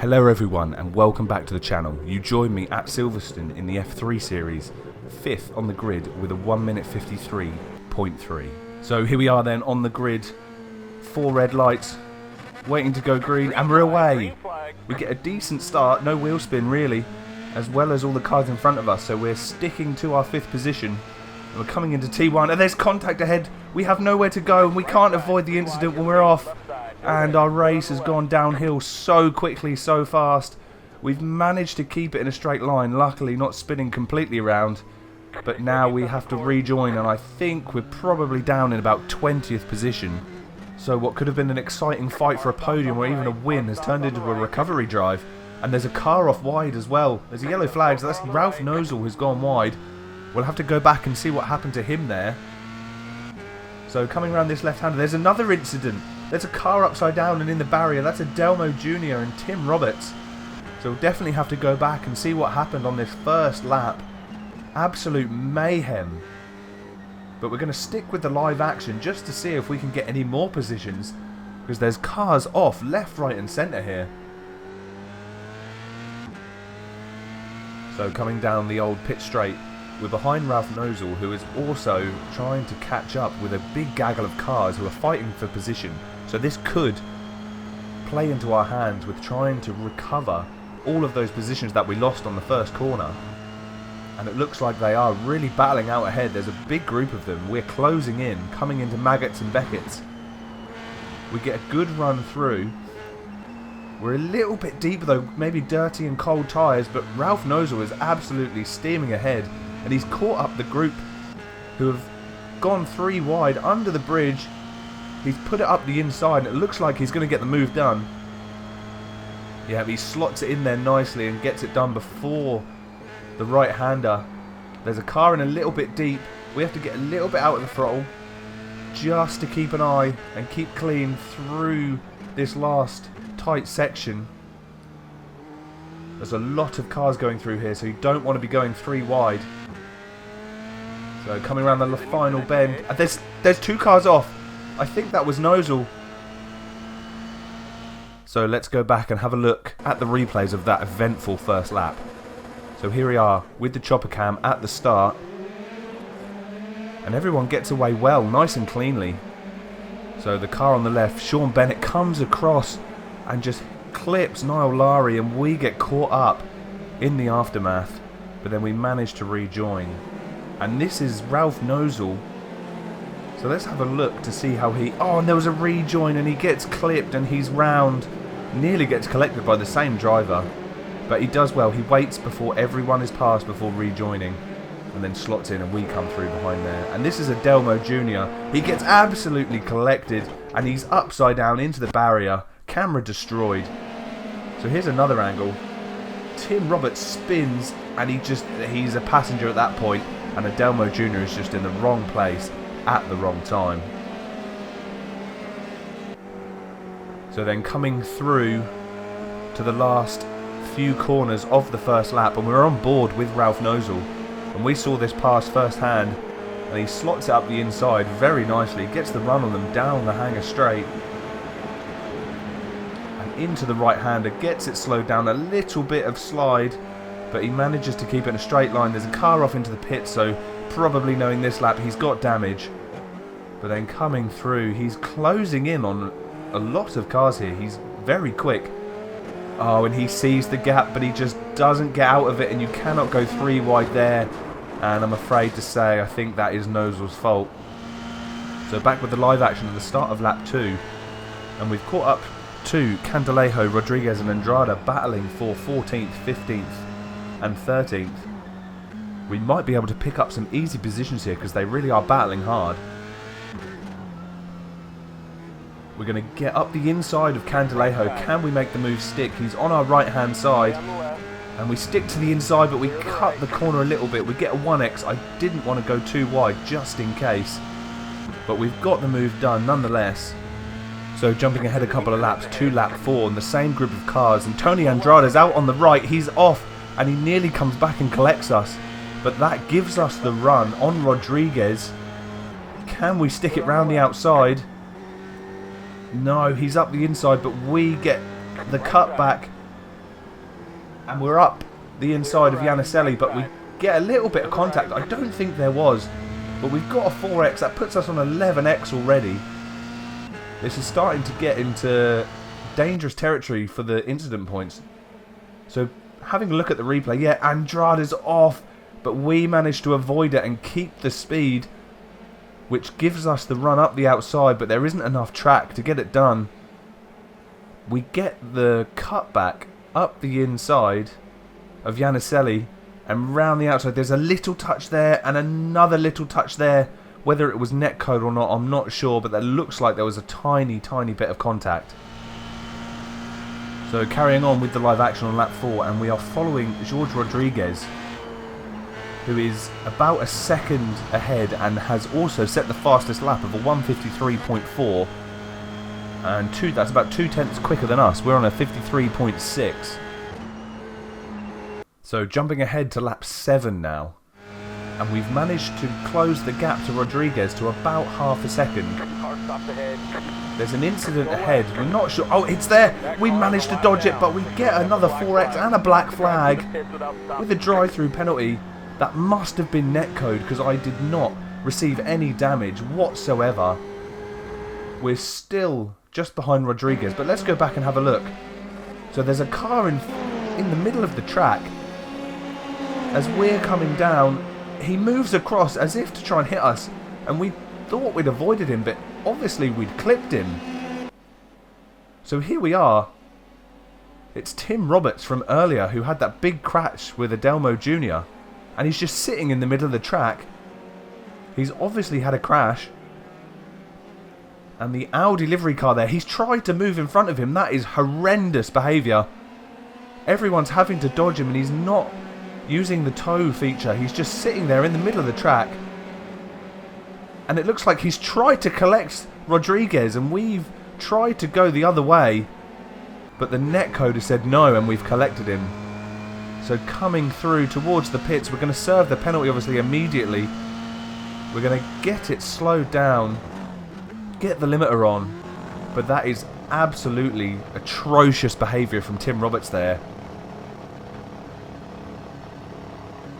Hello everyone and welcome back to the channel. You join me at Silverstone in the F3 series, 5th on the grid with a 1 minute 53.3. So here we are then on the grid, 4 red lights, waiting to go green, and we're away. We get a decent start, no wheel spin really, as well as all the cars in front of us, so we're sticking to our 5th position. And we're coming into T1 and there's contact ahead. We have nowhere to go and we can't avoid the incident when we're off. And our race has gone downhill so quickly, so fast. We've managed to keep it in a straight line, luckily not spinning completely around. But now we have to rejoin, and I think we're probably down in about 20th position. So what could have been an exciting fight for a podium or even a win has turned into a recovery drive. And there's a car off wide as well. There's a yellow flag, so that's Ralph Nozel who's gone wide. We'll have to go back and see what happened to him there. So coming around this left-hander, there's another incident. There's a car upside down and in the barrier. That's Adelmo Jr. and Tim Roberts. So we'll definitely have to go back and see what happened on this first lap. Absolute mayhem. But we're going to stick with the live action just to see if we can get any more positions, because there's cars off left, right and centre here. So coming down the old pit straight, we're behind Ralph Nozel, who is also trying to catch up with a big gaggle of cars who are fighting for position. So this could play into our hands with trying to recover all of those positions that we lost on the first corner. And it looks like they are really battling out ahead. There's a big group of them. We're closing in, coming into Maggotts and Beckett's. We get a good run through. We're a little bit deep though, maybe dirty and cold tyres, but Ralph Nozel is absolutely steaming ahead. And he's caught up the group who have gone 3 wide under the bridge. He's put it up the inside and it looks like he's going to get the move done. Yeah, he slots it in there nicely and gets it done before the right-hander. There's a car in a little bit deep. We have to get a little bit out of the throttle just to keep an eye and keep clean through this last tight section. There's a lot of cars going through here, so you don't want to be going 3 wide. So coming around the final bend, there's 2 cars off. I think that was Nozel. So let's go back and have a look at the replays of that eventful first lap. So here we are with the chopper cam at the start. And everyone gets away well, nice and cleanly. So the car on the left, Sean Bennett, comes across and just clips Niall Lowry, and we get caught up in the aftermath. But then we manage to rejoin. And this is Ralph Nozel. So let's have a look to see how he... Oh, and there was a rejoin and he gets clipped and he's round. Nearly gets collected by the same driver. But he does well. He waits before everyone is passed before rejoining. And then slots in and we come through behind there. And this is Adelmo Jr. He gets absolutely collected and he's upside down into the barrier. Camera destroyed. So here's another angle. Tim Roberts spins and he's a passenger at that point. And Adelmo Jr. is just in the wrong place at the wrong time. So then coming through to the last few corners of the first lap, and we're on board with Ralph Nozel, and we saw this pass firsthand, and he slots it up the inside very nicely, gets the run on them down the hanger straight and into the right hander, gets it slowed down, a little bit of slide, but he manages to keep it in a straight line. There's a car off into the pit, so probably knowing this lap he's got damage. But then coming through, he's closing in on a lot of cars here. He's very quick. Oh, and he sees the gap, but he just doesn't get out of it, and you cannot go 3 wide there. And I'm afraid to say I think that is Nozel's fault. So back with the live action at the start of lap 2. And we've caught up to Candelejo, Rodriguez and Andrade battling for 14th, 15th and 13th. We might be able to pick up some easy positions here because they really are battling hard. We're going to get up the inside of Candelejo. Can we make the move stick? He's on our right hand side and we stick to the inside, but we cut the corner a little bit. We get a 1x. I didn't want to go too wide just in case, but we've got the move done nonetheless. So jumping ahead a couple of laps to lap 4 in the same group of cars, and Tony Andrade is out on the right. He's off and he nearly comes back and collects us. But that gives us the run on Rodriguez. Can we stick it round the outside? No, he's up the inside, but we get the cut back And we're up the inside of Yaniselli, but we get a little bit of contact. I don't think there was, but we've got a 4x. That puts us on 11x already. This is starting to get into dangerous territory for the incident points. So having a look at the replay, yeah, Andrade is off, but we managed to avoid it and keep the speed, which gives us the run up the outside, but there isn't enough track to get it done. We get the cutback up the inside of Yaniselli and round the outside. There's a little touch there and another little touch there. Whether it was netcode or not, I'm not sure, but that looks like there was a tiny, tiny bit of contact. So carrying on with the live action on lap 4, and we are following Jorge Rodriguez, who is about a second ahead and has also set the fastest lap of a 1:53.4, and that's about 2/10 quicker than us. We're on a 53.6. So jumping ahead to lap 7 now, and we've managed to close the gap to Rodriguez to about half a second. There's an incident ahead. We're not sure. Oh, it's there. We managed to dodge it, but we get another 4x and a black flag with a drive-through penalty. That must have been netcode because I did not receive any damage whatsoever. We're still just behind Rodriguez, but let's go back and have a look. So there's a car in the middle of the track. As we're coming down, he moves across as if to try and hit us, and we thought we'd avoided him, but obviously we'd clipped him. So here we are. It's Tim Roberts from earlier who had that big crash with Adelmo Jr. and he's just sitting in the middle of the track. He's obviously had a crash. And the Audi livery car there, he's tried to move in front of him. That is horrendous behaviour. Everyone's having to dodge him and he's not using the tow feature. He's just sitting there in the middle of the track. And it looks like he's tried to collect Rodriguez and we've tried to go the other way. But the netcode has said no and we've collected him. So coming through towards the pits, we're going to serve the penalty obviously immediately. We're going to get it slowed down, get the limiter on. But that is absolutely atrocious behaviour from Tim Roberts there.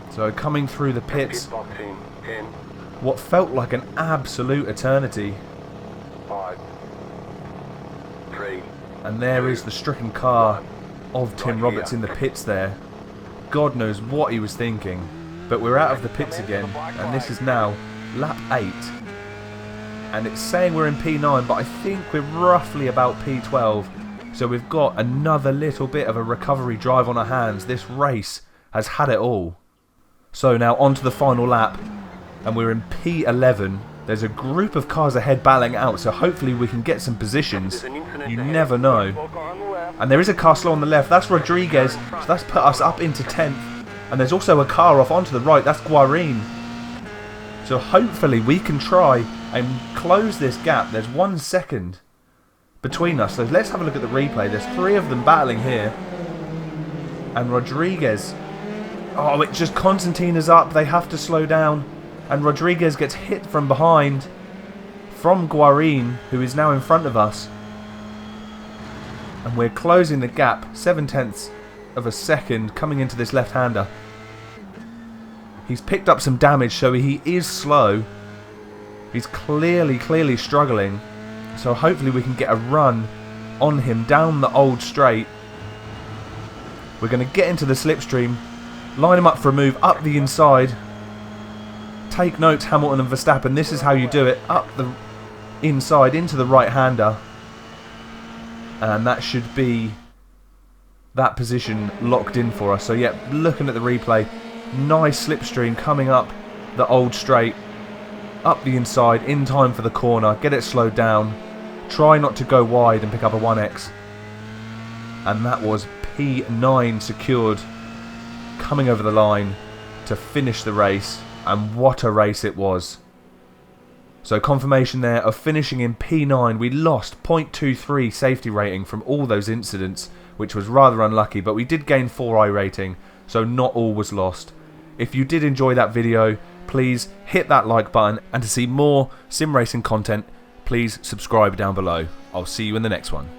So coming through the pits, what felt like an absolute eternity. 5, 3, and there is the stricken car of Tim Roberts in the pits there. God knows what he was thinking. But we're out of the pits again, and this is now lap 8. And it's saying we're in P9, but I think we're roughly about P12. So we've got another little bit of a recovery drive on our hands. This race has had it all. So now on to the final lap, and we're in P11. There's a group of cars ahead battling out, so hopefully we can get some positions. You never know. And there is a car slow on the left. That's Rodriguez, so that's put us up into 10th. And there's also a car off onto the right. That's Guarin. So hopefully we can try and close this gap. There's 1 second between us. So let's have a look at the replay. There's 3 of them battling here. And Rodriguez... Oh, it's just Constantine is up. They have to slow down. And Rodriguez gets hit from behind from Guarin, who is now in front of us. And we're closing the gap 7/10 of a second coming into this left-hander. He's picked up some damage, so he is slow. He's clearly struggling. So hopefully we can get a run on him down the old straight. We're going to get into the slipstream. Line him up for a move up the inside. Take note, Hamilton and Verstappen. This is how you do it. Up the inside into the right-hander. And that should be that position locked in for us. So yeah, looking at the replay. Nice slipstream coming up the old straight. Up the inside in time for the corner. Get it slowed down. Try not to go wide and pick up a 1x. And that was P9 secured. Coming over the line to finish the race, and what a race it was. So confirmation there of finishing in P9. We lost 0.23 safety rating from all those incidents, which was rather unlucky, but we did gain 4 iRating, so not all was lost. If you did enjoy that video, please hit that like button, and to see more sim racing content, please subscribe down below. I'll see you in the next one.